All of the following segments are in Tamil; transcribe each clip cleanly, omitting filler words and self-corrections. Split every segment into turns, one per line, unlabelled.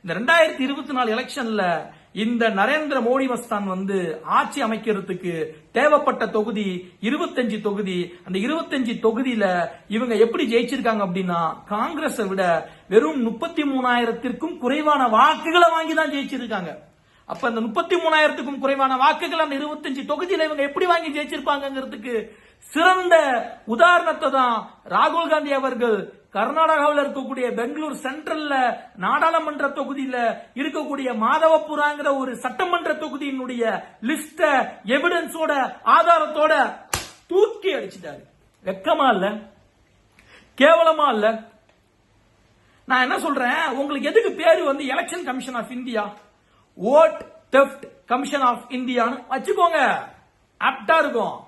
இந்த 2024 எலெக்ஷன்ல இந்த நரேந்திர மோடி மஸ்தான் ஆட்சி அமைக்கிறதுக்கு தேவைப்பட்ட தொகுதி 25 தொகுதி. அந்த 25 தொகுதியில இவங்க எப்படி ஜெயிச்சிருக்காங்க அப்படின்னா, காங்கிரஸ் விட வெறும் 33,000த்திற்கும் குறைவான வாக்குகளை வாங்கி தான் ஜெயிச்சிருக்காங்க. அப்ப அந்த 33,000த்துக்கும் குறைவான வாக்குகள் அந்த 25 தொகுதியில இவங்க எப்படி வாங்கி ஜெயிச்சிருப்பாங்கிறதுக்கு சிறந்த உதாரணத்தை தான் ராகுல் காந்தி அவர்கள் கர்நாடகாவில் இருக்கக்கூடிய பெங்களூர் சென்ட்ரல்ல நாடாளுமன்ற தொகுதியில இருக்கக்கூடிய மாதவபுராங்கிற ஒரு சட்டமன்ற தொகுதியினுடைய லிஸ்ட எவிடன்ஸோட ஆதாரத்தோட தூக்கி அடிச்சிட்டாரு. வெக்கமா இல்ல? கேவலமா இல்ல? நான் என்ன சொல்றேன், உங்களுக்கு எதுக்கு பேரு election commission of India, vote theft commission of இந்தியான்னு வச்சுக்கோங்க, ஆப்டா இருக்கும்.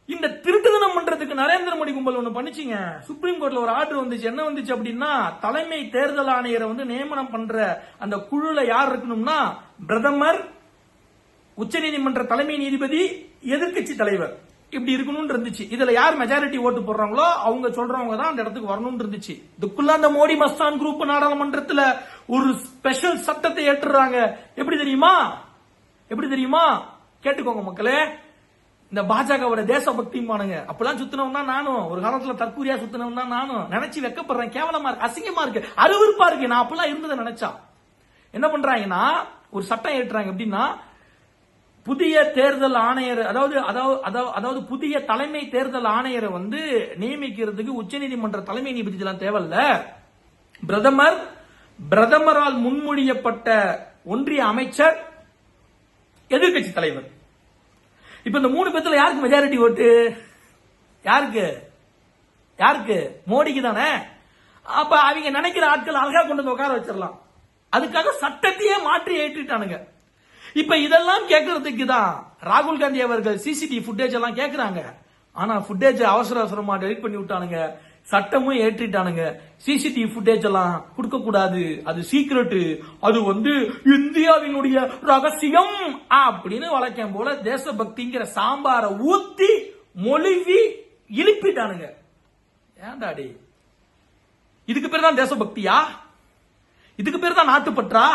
இந்த திருட்டுதனம் பண்றதுக்கு நரேந்திர மோடி கும்பல் ஒண்ணு பண்ணிச்சிங்க. சுப்ரீம் கோர்ட்ல ஒரு ஆர்டர் வந்துச்சு. என்ன வந்துச்சு அப்படின்னா, தலைமை தேர்தல் ஆணையரை நியமனம் பண்ற அந்த குழுல யார் இருக்கணும்னா, பிரதமர், உச்சநீதிமன்ற தலைமை நீதிபதி, எதிர்கட்சி தலைவர், இப்படி இருக்கணும்னு இருந்துச்சு. இதுல யார் மெஜாரிட்டி ஓட்டு போடுறாங்களோ அவங்க சொல்றவங்க தான் அந்த இடத்துக்கு வரணும்னு இருந்துச்சு. இதுக்குள்ள அந்த மோடி மஸ்தான் குரூப் நாடாளுமன்றத்துல ஒரு ஸ்பெஷல் சட்டத்தை ஏற்றுறாங்க. எப்படி தெரியுமா? எப்படி தெரியுமா? கேட்டுக்கோங்க மக்களே. இந்த பாஜகவோட தேசபக்திமானுங்க அப்பெல்லாம் சுத்தினவன் தான் நானும். ஒரு காலத்துல தற்கூரியா சுத்தினவன் தான் நானும். நினைச்சு வெக்கப்படுறேன். கேவலமா இருக்கு, அசிங்கமா இருக்கு, அருவருப்பா இருக்கு. நான் அப்பெல்லாம் இருந்ததை நினைச்சா என்ன பண்றாங்கன்னா, ஒரு சட்டம் ஏற்றுறாங்க. எப்படின்னா, புதிய தேர்தல் ஆணையர், அதாவது புதிய தலைமை தேர்தல் ஆணையரை நியமிக்கிறதுக்கு உச்சநீதிமன்ற தலைமை நீதிபதி எல்லாம் தேவையில்ல. பிரதமரால் முன்மொழியப்பட்ட ஒன்றிய அமைச்சர், எதிர்கட்சி தலைவர். இப்ப இந்த 3 பேர்ல யாருக்கு மெஜாரிட்டி ஓட்டு? யாருக்கு? யாருக்கு? மோடிக்கு தானே. அப்ப அவங்க நினைக்கிற ஆட்கள் அழகா கொண்டு உட்கார வச்சிடலாம். அதுக்காக சட்டத்தையே மாற்றி ஏற்றிட்டானுங்க. இப்ப இதெல்லாம் கேட்கறதுக்கு தான் ராகுல் காந்தி அவர்கள் சிசிடிவி ஃபுட்டேஜ் எல்லாம் கேட்கிறாங்க. ஆனா ஃபுட்டேஜ் அவசரமா டெலிட் பண்ணி விட்டானுங்க. சட்டமும் ஏற்றிட்டானுங்க. சிசிடிவி ஃபுட்டேஜ் எல்லாம் கொடுக்க கூடாது, அது சீக்ரெட், அது இந்தியாவினுடைய ரகசியம் அப்படின்னு வழக்கம் போல தேசபக்திங்கிற சாம்பார ஊத்தி மொழிவி இழுப்பிட்டானுங்க. ஏன்டாடி? இதுக்கு பேர் தான் தேசபக்தியா? இதுக்கு பேர் தான் நாட்டுப்பற்றா?